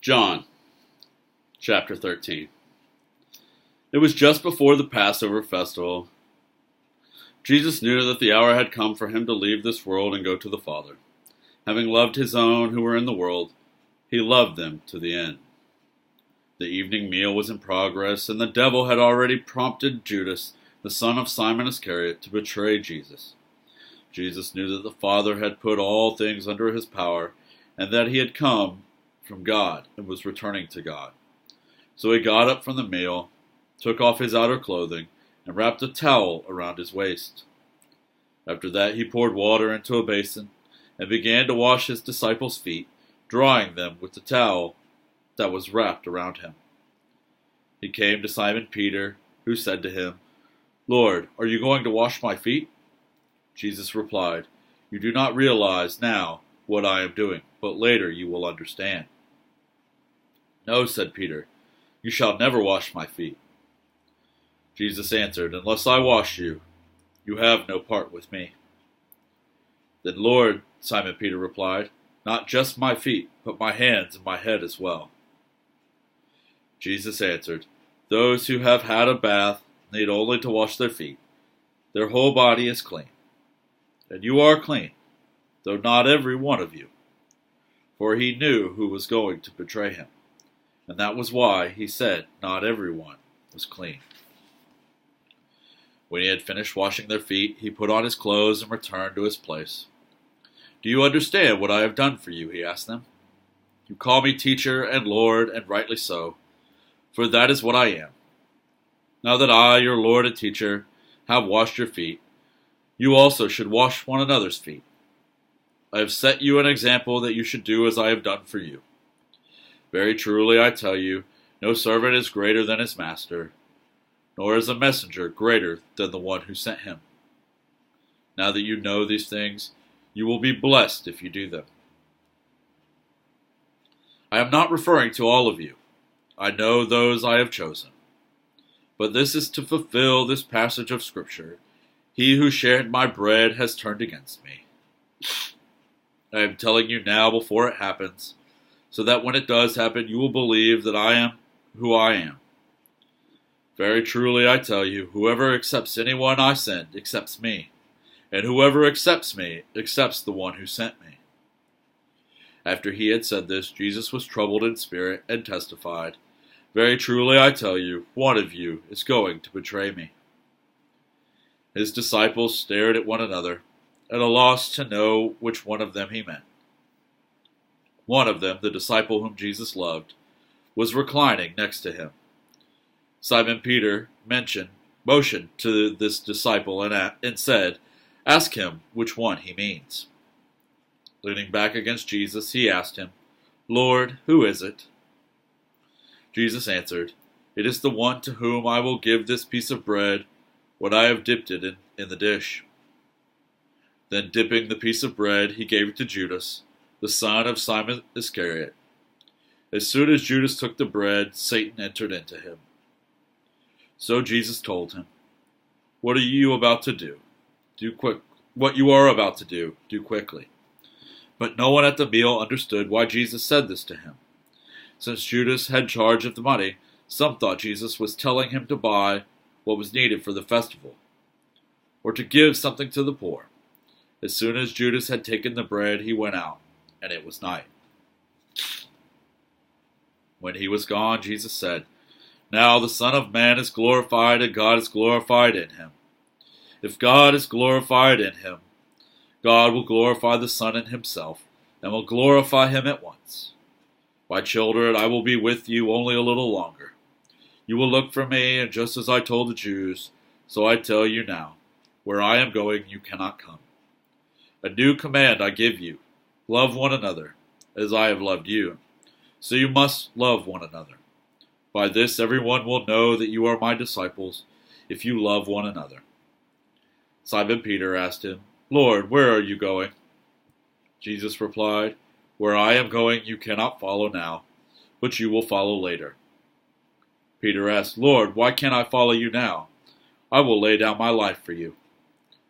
John chapter 13. It was just before the Passover festival. Jesus knew that the hour had come for him to leave this world and go to the Father. Having loved his own who were in the world, he loved them to the end. The evening meal was in progress, and the devil had already prompted Judas, the son of Simon Iscariot, to betray Jesus. Jesus knew that the Father had put all things under his power, and that he had come from God and was returning to God. So he got up from the meal, took off his outer clothing, and wrapped a towel around his waist. After that he poured water into a basin and began to wash his disciples' feet, drying them with the towel that was wrapped around him. He came to Simon Peter, who said to him, "Lord, are you going to wash my feet?" Jesus replied, "You do not realize now what I am doing, but later you will understand." "No," said Peter, "you shall never wash my feet." Jesus answered, "Unless I wash you, you have no part with me." "Then, Lord," Simon Peter replied, "not just my feet, but my hands and my head as well." Jesus answered, "Those who have had a bath need only to wash their feet. Their whole body is clean. And you are clean, though not every one of you." For he knew who was going to betray him, and that was why he said not everyone was clean. When he had finished washing their feet, he put on his clothes and returned to his place. "Do you understand what I have done for you?" he asked them. "You call me teacher and Lord, and rightly so, for that is what I am. Now that I, your Lord and teacher, have washed your feet, you also should wash one another's feet. I have set you an example that you should do as I have done for you. Very truly I tell you, no servant is greater than his master, nor is a messenger greater than the one who sent him. Now that you know these things, you will be blessed if you do them. I am not referring to all of you. I know those I have chosen. But this is to fulfill this passage of Scripture. He who shared my bread has turned against me. I am telling you now before it happens, so that when it does happen, you will believe that I am who I am. Very truly I tell you, whoever accepts anyone I send accepts me, and whoever accepts me accepts the one who sent me." After he had said this, Jesus was troubled in spirit and testified, "Very truly I tell you, one of you is going to betray me." His disciples stared at one another, at a loss to know which one of them he meant. One of them, the disciple whom Jesus loved, was reclining next to him. Simon Peter motioned to this disciple and said, "Ask him which one he means." Leaning back against Jesus, he asked him, "Lord, who is it?" Jesus answered, "It is the one to whom I will give this piece of bread when I have dipped it in the dish." Then dipping the piece of bread, he gave it to Judas, the son of Simon Iscariot. As soon as Judas took the bread, Satan entered into him. So Jesus told him, "What are you about to do? What you are about to do, do quickly." But no one at the meal understood why Jesus said this to him. Since Judas had charge of the money, some thought Jesus was telling him to buy what was needed for the festival, or to give something to the poor. As soon as Judas had taken the bread, he went out, and it was night. When he was gone, Jesus said, "Now the Son of Man is glorified, and God is glorified in him. If God is glorified in him, God will glorify the Son in himself, and will glorify him at once. My children, I will be with you only a little longer. You will look for me, and just as I told the Jews, so I tell you now, where I am going, you cannot come. A new command I give you, love one another, as I have loved you. So you must love one another. By this everyone will know that you are my disciples, if you love one another." Simon Peter asked him, "Lord, where are you going?" Jesus replied, "Where I am going you cannot follow now, but you will follow later." Peter asked, "Lord, why can't I follow you now? I will lay down my life for you."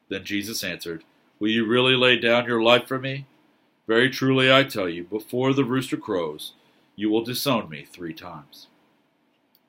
Then Jesus answered, "Will you really lay down your life for me? Very truly I tell you, before the rooster crows, you will disown me 3 times.